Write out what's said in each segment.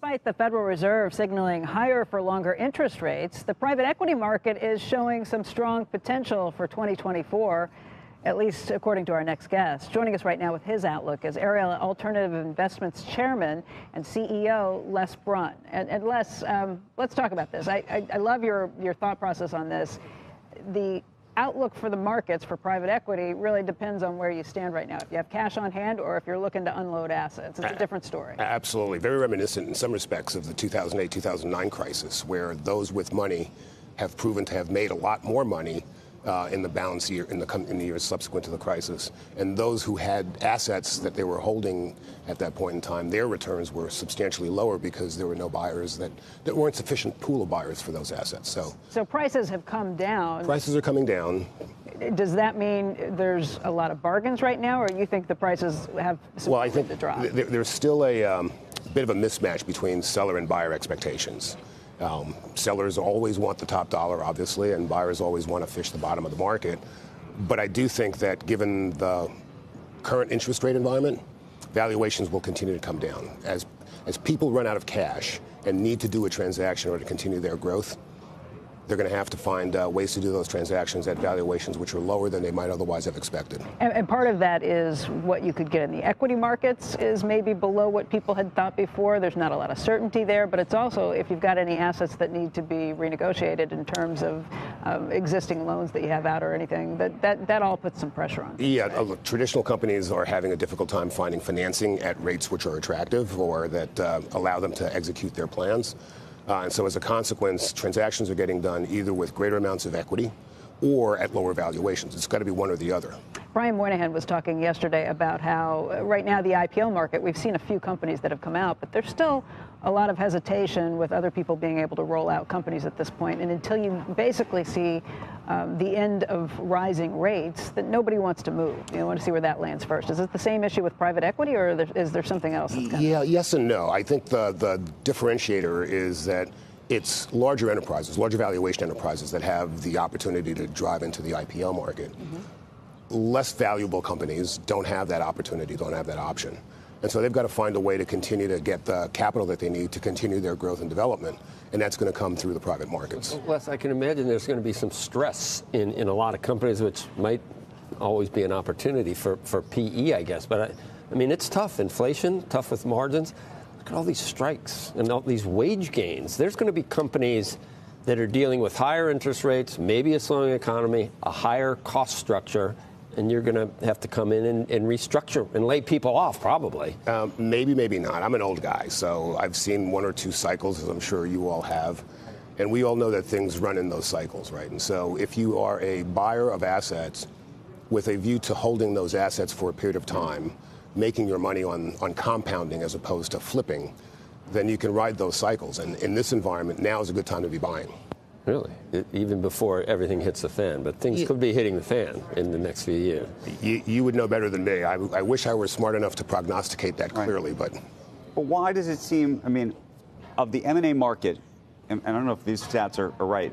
Despite the Federal Reserve signaling higher for longer interest rates, the private equity market is showing some strong potential for 2024, at least according to our next guest. Joining us right now with his outlook is Ariel Alternative Investments Chairman and CEO Les Brun. And Les, let's talk about this. I love your thought process on this. The outlook for the markets for private equity really depends on where you stand right now. If you have cash on hand or if you're looking to unload assets, it's a different story. Absolutely. Very reminiscent in some respects of the 2008-2009 crisis, where those with money have proven to have made a lot more money in the balance year in the years subsequent to the crisis, and those who had assets that they were holding at that point in time, their returns were substantially lower because there were no buyers that weren't sufficient pool of buyers for those assets. So prices have come down. Prices are coming down. Does that mean there's a lot of bargains right now, or you think the prices have some I think to drop? There's still a bit of a mismatch between seller and buyer expectations. Sellers always want the top dollar, obviously, and buyers always want to fish the bottom of the market. But I do think that given the current interest rate environment, valuations will continue to come down. As people run out of cash and need to do a transaction in order to continue their growth, they're going to have to find ways to do those transactions at valuations which are lower than they might otherwise have expected. And part of that is what you could get in the equity markets is maybe below what people had thought before. There's not a lot of certainty there, but it's also if you've got any assets that need to be renegotiated in terms of existing loans that you have out or anything, that all puts some pressure on. Yeah, look, traditional companies are having a difficult time finding financing at rates which are attractive or that allow them to execute their plans. And so as a consequence, transactions are getting done either with greater amounts of equity or at lower valuations. It's got to be one or the other. Brian Moynihan was talking yesterday about how right now the IPO market, we've seen a few companies that have come out, but there's still a lot of hesitation with other people being able to roll out companies at this point. And until you basically see the end of rising rates, that nobody wants to move. You want to see where that lands first. Is it the same issue with private equity, or is there something else? Yes and no. I think the differentiator is that it's larger enterprises, larger valuation enterprises that have the opportunity to drive into the IPO market. Mm-hmm. Less valuable companies don't have that opportunity, don't have that option. And so they've got to find a way to continue to get the capital that they need to continue their growth and development, and that's going to come through the private markets. Les, I can imagine there's going to be some stress in a lot of companies, which might always be an opportunity for PE, I guess. But, I mean, it's tough. Inflation, tough with margins. Look at all these strikes and all these wage gains. There's going to be companies that are dealing with higher interest rates, maybe a slowing economy, a higher cost structure, and you're going to have to come in and restructure and lay people off, probably. Maybe, maybe not. I'm an old guy, so I've seen one or two cycles, as I'm sure you all have. And we all know that things run in those cycles, right? And so if you are a buyer of assets with a view to holding those assets for a period of time, making your money on compounding as opposed to flipping, then you can ride those cycles. And in this environment, now is a good time to be buying. Really? Even before everything hits the fan. But things could be hitting the fan in the next few years. You would know better than me. I wish I were smart enough to prognosticate that clearly. Right. But why does it seem, I mean, of the M&A market, and I don't know if these stats are right,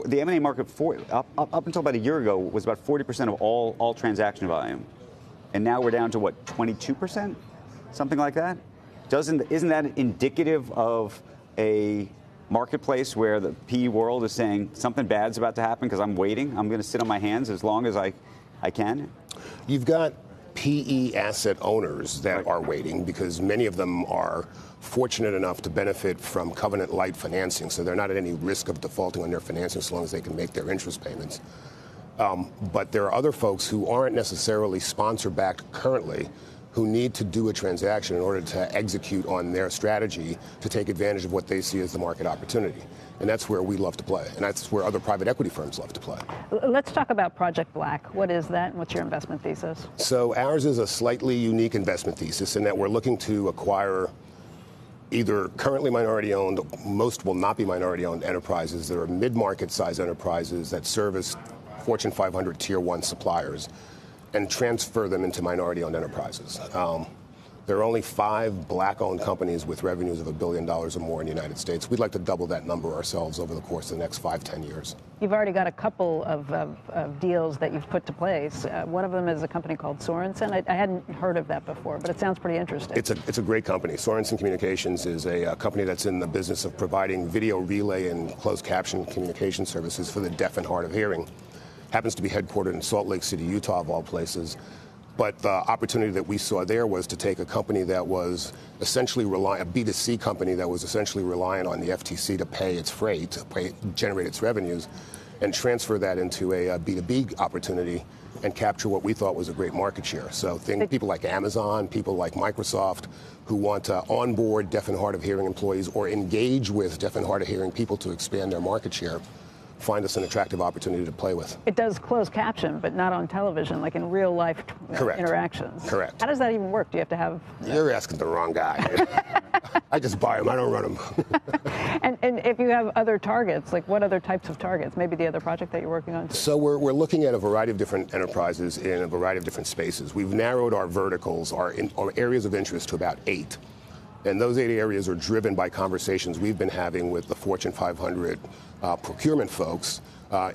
the M&A market up until about a year ago was about 40% of all transaction volume. And now we're down to, what, 22%? Something like that? Isn't that indicative of a marketplace where the PE world is saying something bad's about to happen because I'm waiting? I'm going to sit on my hands as long as I can? You've got PE asset owners that are waiting because many of them are fortunate enough to benefit from covenant-light financing, so they're not at any risk of defaulting on their financing as long as they can make their interest payments. But there are other folks who aren't necessarily sponsor-backed currently who need to do a transaction in order to execute on their strategy to take advantage of what they see as the market opportunity. And that's where we love to play. And that's where other private equity firms love to play. Let's talk about Project Black. What is that and what's your investment thesis? So ours is a slightly unique investment thesis in that we're looking to acquire either currently minority-owned, most will not be minority-owned enterprises that are mid-market size enterprises that service Fortune 500 Tier 1 suppliers and transfer them into minority-owned enterprises. There are only 5 black-owned companies with revenues of $1 billion or more in the United States. We'd like to double that number ourselves over the course of the next 5-10 years. You've already got a couple of deals that you've put to place. One of them is a company called Sorensen. I hadn't heard of that before, but it sounds pretty interesting. It's a great company. Sorensen Communications is a company that's in the business of providing video relay and closed caption communication services for the deaf and hard of hearing. Happens to be headquartered in Salt Lake City, Utah, of all places. But the opportunity that we saw there was to take a company that was essentially a B2C company that was essentially reliant on the FTC to pay its freight, to generate its revenues, and transfer that into a B2B opportunity and capture what we thought was a great market share. So people like Amazon, people like Microsoft, who want to onboard deaf and hard of hearing employees or engage with deaf and hard of hearing people to expand their market share, find us an attractive opportunity to play with. It does closed caption, but not on television, like in real life interactions. Correct. How does that even work? Do you have to have... You're asking the wrong guy. I just buy them. I don't run them. And if you have other targets, like what other types of targets? Maybe the other project that you're working on? So we're looking at a variety of different enterprises in a variety of different spaces. We've narrowed our verticals, our areas of interest, to about 8. And those 8 areas are driven by conversations we've been having with the Fortune 500 procurement folks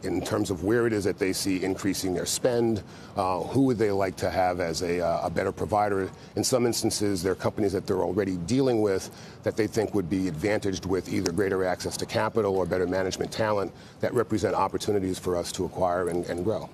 in terms of where it is that they see increasing their spend, who would they like to have as a better provider. In some instances, there are companies that they're already dealing with that they think would be advantaged with either greater access to capital or better management talent that represent opportunities for us to acquire and grow.